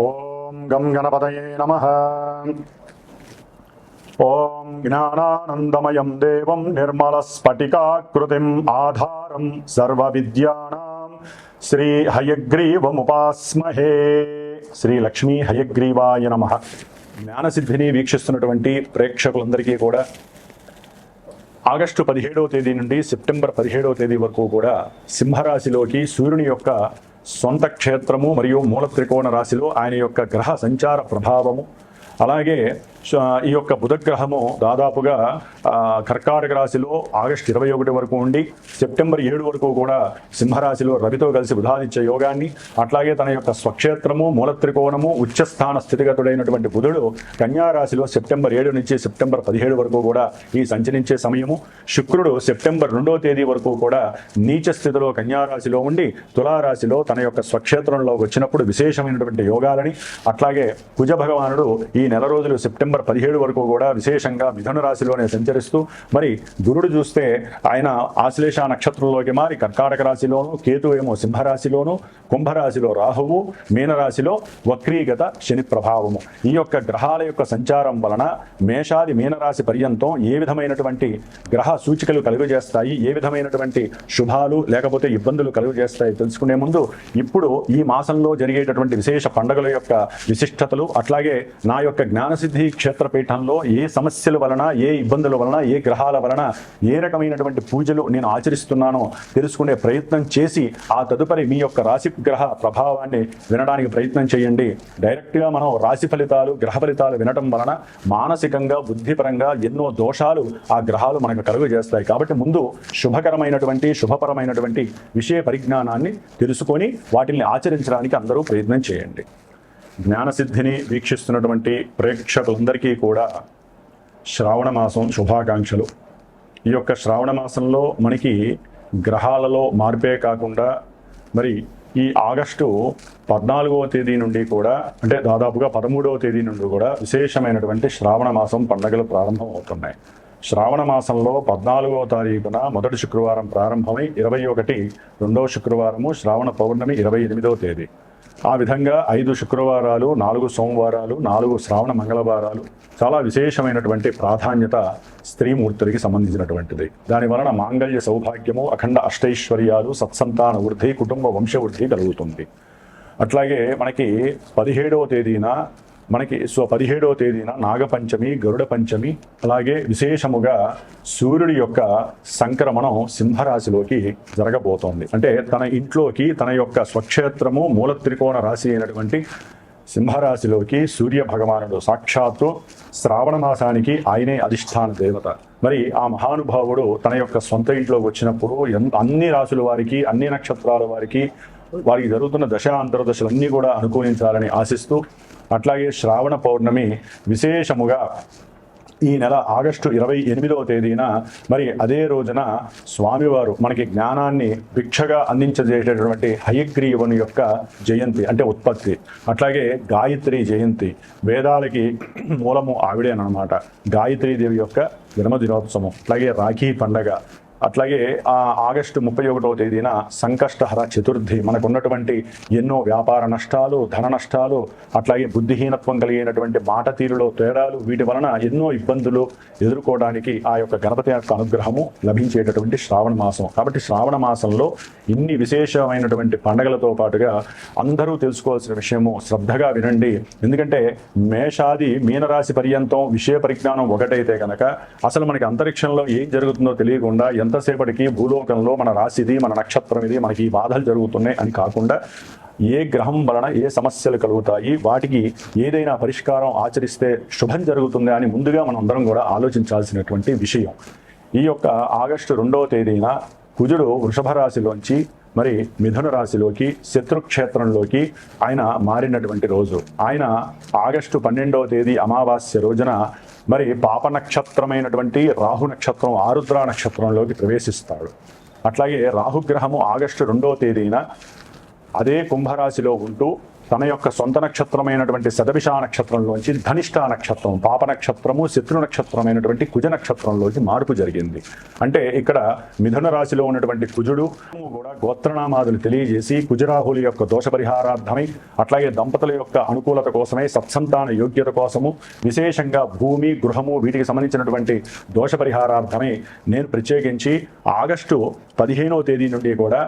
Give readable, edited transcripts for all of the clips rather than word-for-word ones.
ఓం గం గణపతయే నమః. ఓం జ్ఞానానందమయం దేవం నిర్మలస్ఫటికాకృతిం ఆధారం సర్వవిద్యానాం శ్రీ హయగ్రీవముపాస్మహే. శ్రీ లక్ష్మీ హయగ్రీవాయ నమః. జ్ఞానసిద్ధిని వీక్షిస్తున్నటువంటి ప్రేక్షకులందరికీ కూడా ఆగస్టు 17వ తేదీ నుండి సెప్టెంబర్ 17వ తేదీ వరకు కూడా సింహరాశిలోకి సూర్యుని యొక్క సొంత క్షేత్రము మరియు మూల త్రికోణ రాశిలో ఆయన యొక్క గ్రహ సంచార ప్రభావము, అలాగే ఈ యొక్క బుధగ్రహము దాదాపుగా కర్కాటక రాశిలో ఆగస్టు 21 వరకు ఉండి సెప్టెంబర్ 7 వరకు కూడా సింహరాశిలో రవితో కలిసి బుధాదిత్య యోగాన్ని, అట్లాగే తన యొక్క స్వక్షేత్రము మూల త్రికోణము ఉచ్చస్థాన స్థితిగతుడైనటువంటి బుధుడు కన్యారాశిలో సెప్టెంబర్ 7 నుంచి సెప్టెంబర్ 17 వరకు కూడా ఈ సంచరించే సమయము. శుక్రుడు సెప్టెంబర్ 2వ తేదీ వరకు కూడా నీచ స్థితిలో కన్యారాశిలో ఉండి తులారాశిలో తన యొక్క స్వక్షేత్రంలో వచ్చినప్పుడు విశేషమైనటువంటి యోగాలని, అట్లాగే కుజ భగవానుడు ఈ నెల రోజులు సెప్టెంబర్ 17 వరకు కూడా విశేషంగా మిథున రాశిలోనే సంచరిస్తూ, మరి గురుడు చూస్తే ఆయన ఆశ్లేష నక్షత్రంలోకి మారి కర్కాటక రాశిలోను, కేతు ఏమో సింహరాశిలోను, కుంభరాశిలో రాహువు, మీనరాశిలో వక్రీగత శని ప్రభావము. ఈ యొక్క గ్రహాల యొక్క సంచారం వలన మేషాది మీనరాశి పర్యంతం ఏ విధమైనటువంటి గ్రహ సూచికలు కలుగజేస్తాయి, ఏ విధమైనటువంటి శుభాలు లేకపోతే ఇబ్బందులు కలుగజేస్తాయి తెలుసుకునే ముందు ఇప్పుడు ఈ మాసంలో జరిగేటటువంటి విశేష పండుగల యొక్క విశిష్టతలు, అట్లాగే నా యొక్క జ్ఞానసిద్ధి క్షేత్రపీఠంలో ఏ సమస్యల వలన, ఏ ఇబ్బందుల వలన, ఏ గ్రహాల వలన ఏ రకమైనటువంటి పూజలు నేను ఆచరిస్తున్నానో తెలుసుకునే ప్రయత్నం చేసి ఆ తదుపరి మీ యొక్క రాశి గ్రహ ప్రభావాన్ని వినడానికి ప్రయత్నం చేయండి. డైరెక్ట్గా మనం రాశి ఫలితాలు, గ్రహ ఫలితాలు వినటం వలన మానసికంగా బుద్ధిపరంగా ఎన్నో దోషాలు ఆ గ్రహాలు మనకు కలుగజేస్తాయి. కాబట్టి ముందు శుభకరమైనటువంటి శుభపరమైనటువంటి విషయ పరిజ్ఞానాన్ని తెలుసుకొని వాటిని ఆచరించడానికి అందరూ ప్రయత్నం చేయండి. జ్ఞానసిద్ధిని వీక్షిస్తున్నటువంటి ప్రేక్షకులందరికీ కూడా శ్రావణ మాసం శుభాకాంక్షలు. ఈ యొక్క శ్రావణ మాసంలో మనకి గ్రహాలలో మార్పే కాకుండా మరి ఈ ఆగస్టు 14వ తేదీ నుండి కూడా, అంటే దాదాపుగా 13వ తేదీ నుండి కూడా విశేషమైనటువంటి శ్రావణ మాసం పండుగలు ప్రారంభం అవుతున్నాయి. శ్రావణ మాసంలో 14వ తారీఖున మొదటి శుక్రవారం ప్రారంభమై 21 రెండవ శుక్రవారము, శ్రావణ పౌర్ణమి 28వ తేదీ. ఆ విధంగా 5 శుక్రవారాలు, 4 సోమవారాలు, 4 శ్రావణ మంగళవారాలు చాలా విశేషమైనటువంటి ప్రాధాన్యత స్త్రీమూర్తులకి సంబంధించినటువంటిది. దాని వలన మాంగళ్య సౌభాగ్యము, అఖండ అష్టైశ్వర్యాలు, సత్సంతాన వృద్ధి, కుటుంబ వంశవృద్ధి కలుగుతుంది. అట్లాగే మనకి 17వ తేదీన నాగపంచమి, గరుడ పంచమి, అలాగే విశేషముగా సూర్యుడి యొక్క సంక్రమణం సింహరాశిలోకి జరగబోతోంది. అంటే తన ఇంట్లోకి తన యొక్క స్వక్షేత్రము మూల త్రికోణ రాశి అయినటువంటి సింహరాశిలోకి సూర్య భగవానుడు సాక్షాత్తు శ్రావణ మాసానికి ఆయనే అధిష్టాన దేవత. మరి ఆ మహానుభావుడు తన యొక్క సొంత ఇంట్లోకి వచ్చినప్పుడు అన్ని రాశుల వారికి, అన్ని నక్షత్రాల వారికి జరుగుతున్న దశ అంతర్దశలన్నీ కూడా అనుకూలించాలని ఆశిస్తూ, అట్లాగే శ్రావణ పౌర్ణమి విశేషముగా ఈ నెల ఆగస్టు 28వ తేదీన మరి అదే రోజున స్వామివారు మనకి జ్ఞానాన్ని భిక్షగా అందించజేసేటటువంటి హయగ్రీవుని యొక్క జయంతి, అంటే ఉత్పత్తి. అట్లాగే గాయత్రి జయంతి, వేదాలకి మూలము ఆవిడేనమాట. గాయత్రీదేవి యొక్క జన్మదినోత్సవం, అట్లాగే రాఖీ పండగ, అట్లాగే ఆగస్టు 31వ తేదీన సంకష్టహర చతుర్థి. మనకున్నటువంటి ఎన్నో వ్యాపార నష్టాలు, ధన నష్టాలు, అట్లాగే బుద్ధిహీనత్వం కలిగినటువంటి మాట తీరులో తేడాలు, వీటి వలన ఎన్నో ఇబ్బందులు ఎదుర్కోవడానికి ఆ యొక్క గణపతి యొక్క అనుగ్రహము లభించేటటువంటి శ్రావణ మాసం. కాబట్టి శ్రావణ మాసంలో ఇన్ని విశేషమైనటువంటి పండగలతో పాటుగా అందరూ తెలుసుకోవాల్సిన విషయము శ్రద్ధగా వినండి. ఎందుకంటే మేషాది మీనరాశి పర్యంతం విషయ పరిజ్ఞానం ఒకటైతే కనుక అసలు మనకి అంతరిక్షంలో ఏం జరుగుతుందో తెలియకుండా ఎంతసేపటికి భూలోకంలో మన రాశిది, మన నక్షత్రం ఇది, మనకి ఈ బాధలు జరుగుతున్నాయి అని కాకుండా ఏ గ్రహం వలన ఏ సమస్యలు కలుగుతాయి, వాటికి ఏదైనా పరిష్కారం ఆచరిస్తే శుభం జరుగుతుంది అని ముందుగా మనం అందరం కూడా ఆలోచించాల్సినటువంటి విషయం. ఈ యొక్క ఆగస్టు 2వ తేదీన కుజుడు వృషభ రాశిలోంచి మరి మిథున రాశిలోకి శత్రుక్షేత్రంలోకి ఆయన మారినటువంటి రోజు. ఆయన ఆగస్టు 12వ తేదీ అమావాస్య రోజున మరి పాప నక్షత్రమైనటువంటి రాహు నక్షత్రం, ఆరుద్ర నక్షత్రంలోకి ప్రవేశిస్తాడు. అట్లాగే రాహుగ్రహము ఆగస్టు 2వ తేదీన అదే కుంభరాశిలో ఉంటూ తన యొక్క సొంత నక్షత్రమైనటువంటి శతభిష నక్షత్రంలోంచి ధనిష్ట నక్షత్రం, పాప నక్షత్రము, శత్రు నక్షత్రమైనటువంటి కుజ నక్షత్రంలోకి మార్పు జరిగింది. అంటే ఇక్కడ మిథున రాశిలో ఉన్నటువంటి కుజుడు కూడా గోత్రనామాదులు తెలియజేసి కుజరాహుల యొక్క దోష పరిహారార్థమై, అట్లాగే దంపతుల యొక్క అనుకూలత కోసమై, సత్సంతాన యోగ్యత కోసము, విశేషంగా భూమి, గృహము వీటికి సంబంధించినటువంటి దోష పరిహారార్థమై నేను ప్రత్యేకించి ఆగస్టు 15వ తేదీ నుండి కూడా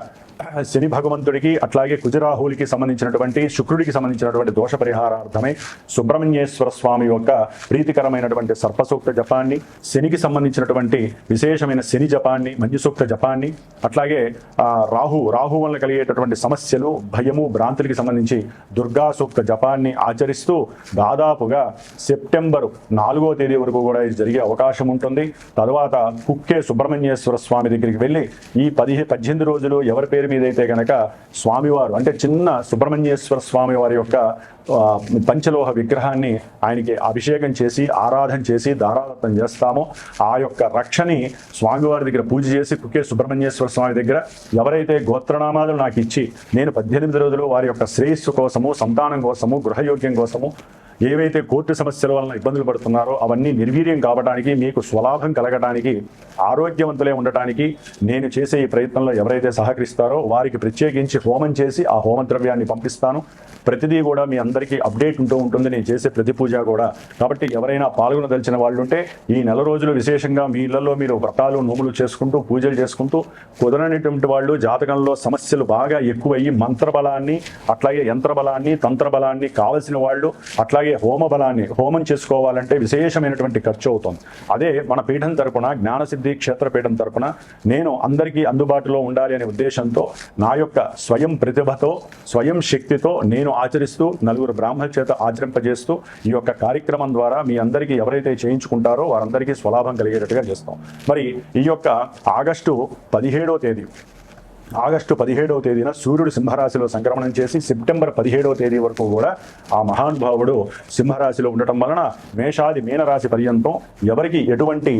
శని భగవంతుడికి అట్లాగే కుజరాహులకి సంబంధించినటువంటి, శుక్రుడికి సంబంధించినటువంటి దోష పరిహారార్థమై సుబ్రహ్మణ్యేశ్వర స్వామి యొక్క ప్రీతికరమైనటువంటి సర్పసూక్త జపాన్ని, శనికి సంబంధించినటువంటి విశేషమైన శని జపాన్ని, మంజుసూక్త జపాన్ని, అట్లాగే రాహు వల్ల కలిగేటటువంటి సమస్యలు, భయము, భ్రాంతులకి సంబంధించి దుర్గా సూక్త జపాన్ని ఆచరిస్తూ దాదాపుగా సెప్టెంబర్ 4వ తేదీ వరకు కూడా ఇది జరిగే అవకాశం ఉంటుంది. తర్వాత కుక్కే సుబ్రహ్మణ్యేశ్వర స్వామి దగ్గరికి వెళ్ళి ఈ 18 రోజులు ఎవరి పేరు మీదైతే కనుక స్వామివారు అంటే చిన్న సుబ్రహ్మణ్యేశ్వర స్వామి వారి యొక్క పంచలోహ విగ్రహాన్ని ఆయనకి అభిషేకం చేసి ఆరాధన చేసి దారాదత్తం చేస్తామో ఆ యొక్క రక్షని స్వామివారి దగ్గర పూజ చేసి కుక్కే సుబ్రహ్మణ్యేశ్వర స్వామి దగ్గర ఎవరైతే గోత్రనామాలు నాకు ఇచ్చి నేను 18 రోజులు వారి యొక్క శ్రేయస్సు కోసము, సంతానం కోసము, గృహయోగ్యం కోసము ఏవైతే కోర్టు సమస్యల వలన ఇబ్బందులు పడుతున్నారో అవన్నీ నిర్వీర్యం కావడానికి, మీకు స్వలాభం కలగడానికి, ఆరోగ్యవంతులే ఉండటానికి నేను చేసే ఈ ప్రయత్నంలో ఎవరైతే సహకరిస్తారో వారికి ప్రత్యేకించి హోమం చేసి ఆ హోమ ద్రవ్యాన్ని పంపిస్తాను. ప్రతిదీ కూడా మీ అందరికీ అప్డేట్ ఉంటూ ఉంటుంది నేను చేసే ప్రతి పూజ కూడా. కాబట్టి ఎవరైనా పాల్గొనదలిచిన వాళ్ళు ఉంటే ఈ నెల రోజులు విశేషంగా మీ ఇళ్లలో మీరు వ్రతాలు, నోములు చేసుకుంటూ పూజలు చేసుకుంటూ, కుదరనటువంటి వాళ్ళు జాతకంలో సమస్యలు బాగా ఎక్కువయ్యి మంత్రబలాన్ని, అట్లాగే యంత్రబలాన్ని, తంత్రబలాన్ని కావలసిన వాళ్ళు, అట్లాగే హోమ బలాన్ని హోమం చేసుకోవాలంటే విశేషమైనటువంటి ఖర్చు అవుతుంది. అదే మన పీఠం తరపున, జ్ఞానసిద్ధి క్షేత్రపీఠం తరపున నేను అందరికీ అందుబాటులో ఉండాలి అనే ఉద్దేశంతో నా యొక్క స్వయం ప్రతిభతో, స్వయం శక్తితో నేను ఆచరిస్తూ, నలుగురు బ్రాహ్మణుల చేత ఆచరింపజేస్తూ ఈ యొక్క కార్యక్రమం ద్వారా మీ అందరికీ ఎవరైతే చేయించుకుంటారో వారందరికీ స్వలాభం కలిగేటట్టుగా చేస్తాం. మరి ఈ యొక్క ఆగస్టు 17వ తేదీన సూర్యుడు సింహరాశిలో సంక్రమణం చేసి సెప్టెంబర్ 17వ తేదీ వరకు కూడా ఆ మహానుభావుడు సింహరాశిలో ఉండటం వలన మేషాది మీనరాశి పర్యంతం ఎవరికి ఎటువంటి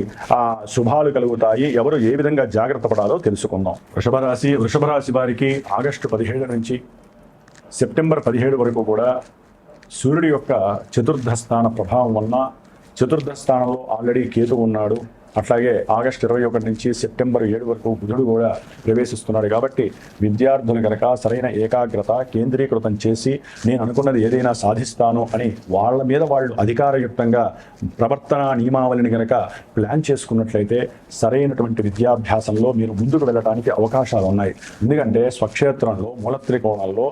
శుభాలు కలుగుతాయి, ఎవరు ఏ విధంగా జాగ్రత్త పడాలో తెలుసుకుందాం. వృషభ రాశి వారికి ఆగస్టు 17 నుంచి సెప్టెంబర్ 17 వరకు కూడా సూర్యుడి యొక్క చతుర్థ స్థాన ప్రభావం వలన, చతుర్థ స్థానంలో ఆల్రెడీ కేతు ఉన్నాడు, అట్లాగే ఆగస్టు 21 నుంచి సెప్టెంబర్ 7 వరకు బుధుడు కూడా ప్రవేశిస్తున్నాడు. కాబట్టి విద్యార్థులు కనుక సరైన ఏకాగ్రత కేంద్రీకృతం చేసి నేను అనుకున్నది ఏదైనా సాధిస్తాను అని వాళ్ళ మీద వాళ్ళు అధికారయుక్తంగా ప్రవర్తన నియమావళిని కనుక ప్లాన్ చేసుకున్నట్లయితే సరైనటువంటి విద్యాభ్యాసంలో మీరు ముందుకు వెళ్ళడానికి అవకాశాలు ఉన్నాయి. ఎందుకంటే స్వక్షేత్రంలో మూలత్రికోణాల్లో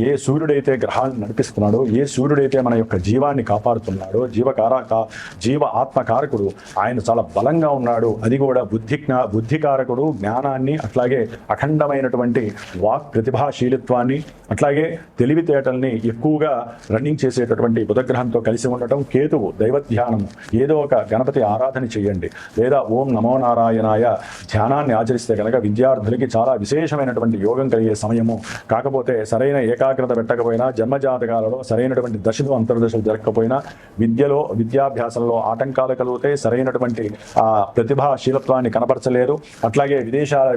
ఏ సూర్యుడైతే గ్రహాలను నడిపిస్తున్నాడో, ఏ సూర్యుడైతే మన యొక్క జీవాన్ని కాపాడుతున్నాడో, జీవ ఆత్మకారకుడు ఆయన చాలా బలంగా ఉన్నాడు. అది కూడా బుద్ధికారకుడు, జ్ఞానాన్ని, అట్లాగే అఖండమైనటువంటి వాక్ ప్రతిభాశీలిత్వాన్ని, అట్లాగే తెలివితేటల్ని ఎక్కువగా రన్నింగ్ చేసేటటువంటి బుధగ్రహంతో కలిసి ఉండటం. కేతువు దైవధ్యానము, ఏదో ఒక గణపతి ఆరాధన చేయండి లేదా ఓం నమో నారాయణాయ ధ్యానాన్ని ఆచరిస్తే కనుక విద్యార్థులకి చాలా విశేషమైనటువంటి యోగం కలిగే సమయము. కాకపోతే సరైన ఏకాగ్రత పెట్టకపోయినా, జన్మజాతకాలలో సరైనటువంటి దశలు అంతర్దశలు జరగకపోయినా విద్యాభ్యాసంలో ఆటంకాలు కలుగుతాయి, సరైనటువంటి ప్రతిభాశీలత్వాన్ని కనపరచలేరు. అట్లాగే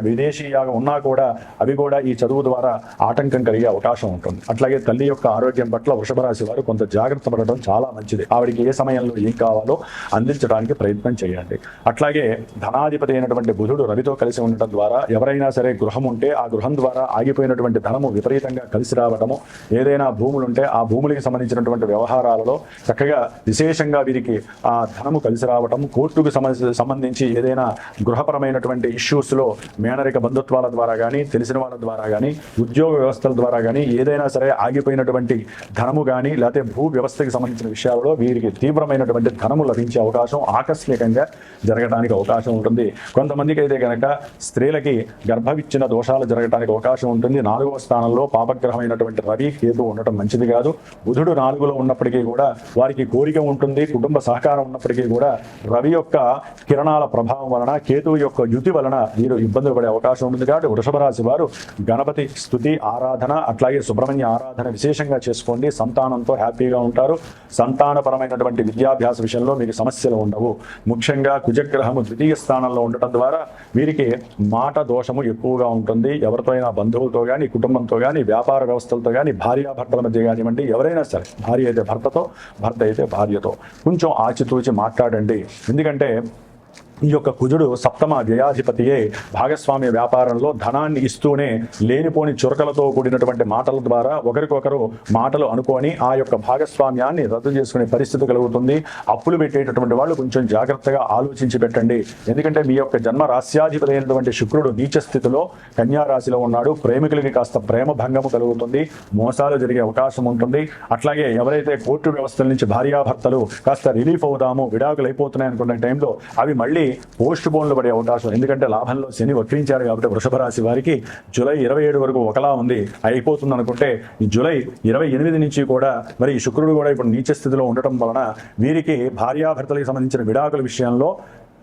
విదేశీయాగా ఉన్నా కూడా అవి కూడా ఈ చదువు ద్వారా ఆటంకం కలిగే అవకాశం ఉంటుంది. అట్లాగే తల్లి యొక్క ఆరోగ్యం పట్ల వృషభ రాశి వారు కొంత జాగ్రత్త పడడం చాలా మంచిది. ఆవిడికి ఏ సమయంలో ఏం కావాలో అందించడానికి ప్రయత్నం చేయండి. అట్లాగే ధనాధిపతి అయినటువంటి బుధుడు రవితో కలిసి ఉండటం ద్వారా ఎవరైనా సరే గృహం ఉంటే ఆ గృహం ద్వారా ఆగిపోయినటువంటి ధనము విపరీతంగా కలిసి రావడము, ఏదైనా భూములుంటే ఆ భూములకి సంబంధించినటువంటి వ్యవహారాలలో చక్కగా విశేషంగా వీరికి ఆ ధనము కలిసి రావటం, కోర్టుకు సంబంధించి ఏదైనా గృహపరమైనటువంటి ఇష్యూస్లో మేనరిక బంధుత్వాల ద్వారా కానీ, తెలిసిన వాళ్ళ ద్వారా కానీ, ఉద్యోగ వ్యవస్థల ద్వారా కానీ ఏదైనా సరే ఆగిపోయినటువంటి ధనము కానీ, లేకపోతే భూ వ్యవస్థకి సంబంధించిన విషయాలలో వీరికి తీవ్రమైనటువంటి ధనము లభించే అవకాశం ఆకస్మికంగా జరగడానికి అవకాశం ఉంటుంది. కొంతమందికి అయితే కనుక స్త్రీలకి గర్భవిచ్ఛిన్న దోషాలు జరగడానికి అవకాశం ఉంటుంది. 4వ స్థానంలో పాపగ్రహమైనటువంటి రవి, కేతు ఉండటం మంచిది కాదు. బుధుడు 4లో ఉన్నప్పటికీ కూడా వారికి కోరిక ఉంటుంది, కుటుంబ సహకారం ఉన్నప్పటికీ కూడా రవి యొక్క కిరణాల ప్రభావం వలన, కేతువు యొక్క యుతి వలన వీరు ఇబ్బందులు పడే అవకాశం ఉంటుంది. కాబట్టి వృషభ రాశి వారు గణపతి స్తుతి ఆరాధన, అట్లాగే సుబ్రహ్మణ్య ఆరాధన విశేషంగా చేసుకోండి. సంతానంతో హ్యాపీగా ఉంటారు. సంతానపరమైనటువంటి విద్యాభ్యాస విషయంలో మీకు సమస్యలు ఉండవు. ముఖ్యంగా కుజగ్రహము ద్వితీయ స్థానంలో ఉండటం ద్వారా వీరికి మాట దోషము ఎక్కువగా ఉంటుంది. ఎవరితో అయినా బంధువులతో కానీ, కుటుంబంతో కానీ, వ్యాపార వ్యవస్థలతో కానీ, భార్యాభర్తల మధ్య కానివ్వండి, ఎవరైనా సరే, భార్య అయితే భర్తతో, భర్త అయితే భార్యతో కొంచెం ఆచితూచి మాట్లాడండి. ఎందుకంటే ఈ యొక్క కుజుడు సప్తమ వ్యయాధిపతియే భాగస్వామ్య వ్యాపారంలో ధనాన్ని ఇస్తూనే లేనిపోని చురకలతో కూడినటువంటి మాటల ద్వారా ఒకరికొకరు మాటలు అనుకొని ఆ యొక్క భాగస్వామ్యాన్ని రద్దు చేసుకునే పరిస్థితి కలుగుతుంది. అప్పులు పెట్టేటటువంటి వాళ్ళు కొంచెం జాగ్రత్తగా ఆలోచించి పెట్టండి. ఎందుకంటే మీ యొక్క జన్మ రాస్యాధిపతి అయినటువంటి శుక్రుడు నీచ స్థితిలో కన్యా రాశిలో ఉన్నాడు. ప్రేమికులకి కాస్త ప్రేమ భంగము కలుగుతుంది, మోసాలు జరిగే అవకాశం ఉంటుంది. అట్లాగే ఎవరైతే కోర్టు వ్యవస్థల నుంచి భార్యాభర్తలు కాస్త రిలీఫ్ అవుదాము, విడాకులు అయిపోతున్నాయి అనుకున్న టైంలో అవి మళ్ళీ పోస్ట్ పోన్లు పడే అవకాశం. ఎందుకంటే లాభంలో శని వక్రించారు కాబట్టి వృషభ రాశి వారికి జూలై 27 వరకు ఒకలా ఉంది, అయిపోతుంది అనుకుంటే ఈ జూలై 28 నుంచి కూడా మరి శుక్రుడు కూడా ఇప్పుడు నీచ స్థితిలో ఉండటం వలన వీరికి భార్యాభర్తలకు సంబంధించిన విడాకుల విషయంలో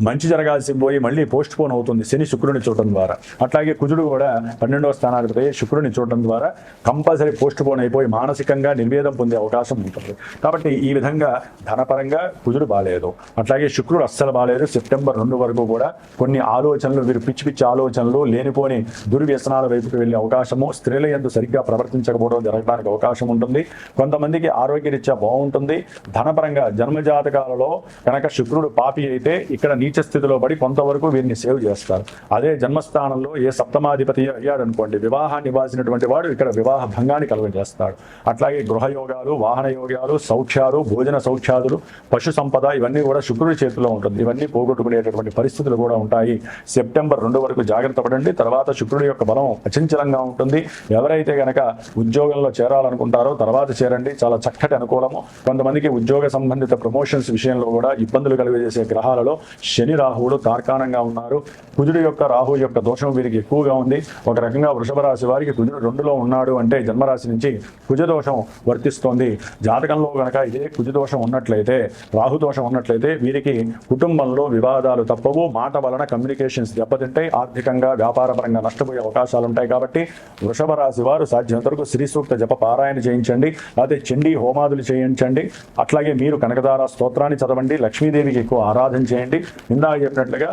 మంచి జరగాల్సి పోయి మళ్ళీ పోస్ట్ పోన్ అవుతుంది శని శుక్రుని చూడటం ద్వారా. అట్లాగే కుజుడు కూడా 12వ స్థానాధిపతి శుక్రుని చూడటం ద్వారా కంపల్సరీ పోస్ట్ పోన్ అయిపోయి మానసికంగా నిర్వేదం పొందే అవకాశం ఉంటుంది. కాబట్టి ఈ విధంగా ధనపరంగా కుజుడు బాలేదు, అట్లాగే శుక్రుడు అస్సలు బాలేదు. సెప్టెంబర్ 2 వరకు కూడా కొన్ని ఆలోచనలు, వీరు పిచ్చి పిచ్చి ఆలోచనలు, లేనిపోని దుర్వ్యసనాల వైపుకి వెళ్ళే అవకాశము, స్త్రీల యందు సరిగ్గా ప్రవర్తించకపోవడం జరగడానికి అవకాశం ఉంటుంది. కొంతమందికి ఆరోగ్యరీత్యా బాగుంటుంది. ధనపరంగా జన్మజాతకాలలో కనుక శుక్రుడు పాపి అయితే ఇక్కడ నీచ స్థితిలో పడి కొంతవరకు వీరిని సేవ్ చేస్తారు. అదే జన్మస్థానంలో ఏ సప్తమాధిపతి అయ్యాడనుకోండి, వివాహాన్ని ఇవ్వాల్సినటువంటి వాడు ఇక్కడ వివాహ భంగాన్ని కలుగజేస్తాడు. అట్లాగే గృహయోగాలు, వాహన యోగాలు, సౌఖ్యాలు, భోజన సౌఖ్యాదులు, పశు సంపద ఇవన్నీ కూడా శుక్రుడి చేతిలో ఉంటుంది. ఇవన్నీ పోగొట్టుకునేటటువంటి పరిస్థితులు కూడా ఉంటాయి. సెప్టెంబర్ 2 వరకు జాగ్రత్త పడండి. తర్వాత శుక్రుడి యొక్క బలం అచంచలంగా ఉంటుంది. ఎవరైతే గనక ఉద్యోగంలో చేరాలనుకుంటారో తర్వాత చేరండి, చాలా చక్కటి అనుకూలము. కొంతమందికి ఉద్యోగ సంబంధిత ప్రమోషన్స్ విషయంలో కూడా ఇబ్బందులు కలిగజేసే గ్రహాలలో శని రాహువులు తార్కాణంగా ఉన్నారు. కుజుడు యొక్క రాహు యొక్క దోషం వీరికి ఎక్కువగా ఉంది. ఒక రకంగా వృషభ రాశి వారికి కుజుడు 2లో ఉన్నాడు అంటే జన్మరాశి నుంచి కుజదోషం వర్తిస్తోంది. జాతకంలో కనుక ఇదే కుజదోషం ఉన్నట్లయితే, రాహు దోషం ఉన్నట్లయితే వీరికి కుటుంబంలో వివాదాలు తప్పవు. మాట వలన కమ్యూనికేషన్స్ దెబ్బతింటాయి. ఆర్థికంగా వ్యాపారపరంగా నష్టపోయే అవకాశాలు ఉంటాయి. కాబట్టి వృషభ రాశి వారు సాధ్యమైనంత వరకు శ్రీ సూక్త జప పారాయణ చేయించండి, లేకపోతే చండీ హోమాదులు చేయించండి. అట్లాగే మీరు కనకదార స్తోత్రాన్ని చదవండి, లక్ష్మీదేవికి ఎక్కువ ఆరాధన చేయండి. ఇందాక చెప్పినట్లుగా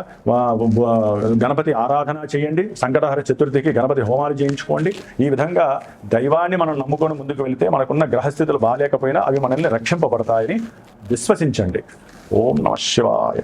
గణపతి ఆరాధన చేయండి. సంకటహర చతుర్థికి గణపతి హోమాలు చేయించుకోండి. ఈ విధంగా దైవాన్ని మనం నమ్ముకొని ముందుకు వెళితే మనకున్న గ్రహస్థితులు బాగాలేకపోయినా అవి మనల్ని రక్షింపబడతాయని విశ్వసించండి. ఓం నమః శివాయ.